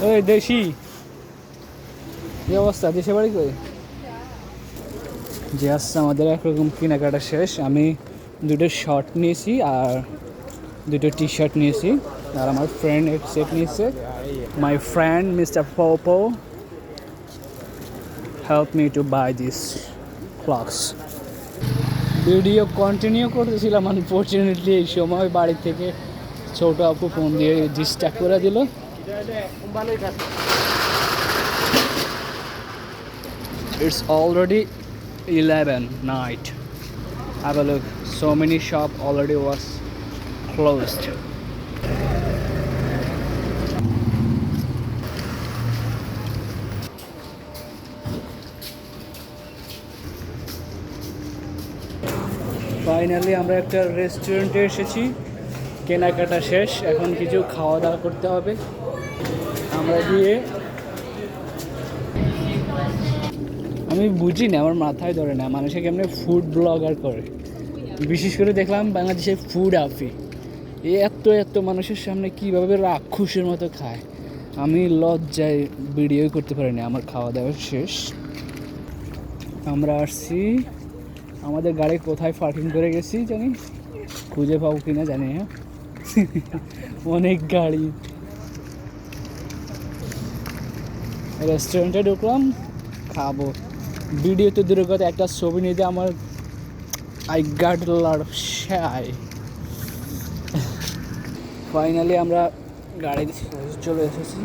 ওই দেশি কি অবস্থা, দেশে বাড়ি কই? যে আসছে আমাদের একরকম কেনাকাটা শেষ। আমি দুটো শার্ট নিয়েছি আর দুটো টি শার্ট নিয়েছি, আর আমার ফ্রেন্ড এক সেট নিয়েছে। মাই ফ্রেন্ড মিস্টার পোপো help me to buy this clothes. Video continue করতেছিলাম, আনফর্চুনেটলি এই সময় বাড়ি থেকে ছোট আপু ফোন দিয়ে ডিস্টার্ব করে দিল। It's already 11 night. Have a look. So many shop already was closed. Finally আমরা একটা রেস্টুরেন্টে এসেছি, কেনাকাটা শেষ, এখন কিছু খাওয়া দাওয়া করতে হবে। আমরা গিয়ে আমি বুঝি না, আমার মাথায় ধরে না মানুষে কেমনি ফুড ব্লগার করে। বিশেষ করে দেখলাম বাংলাদেশে ফুড আফি, এত এত মানুষের সামনে কীভাবে রাক্ষসের মতো খায়। আমি লজ্জায় ভিডিও করতে পারিনি। আমার খাওয়া দাওয়া শেষ, আমরা আসছি। আমাদের গাড়ি কোথায় পার্কিং করে গেছি জানি, খুঁজে পাবো কিনা জানি। হ্যাঁ, অনেক গাড়ি। রেস্টুরেন্টে ঢুকলাম, খাবো। ভিডিও তো দূরের কথা, একটা ছবি নিতে আমার I got lot of shy. Finally আমরা গাড়ি চলে এসেছি।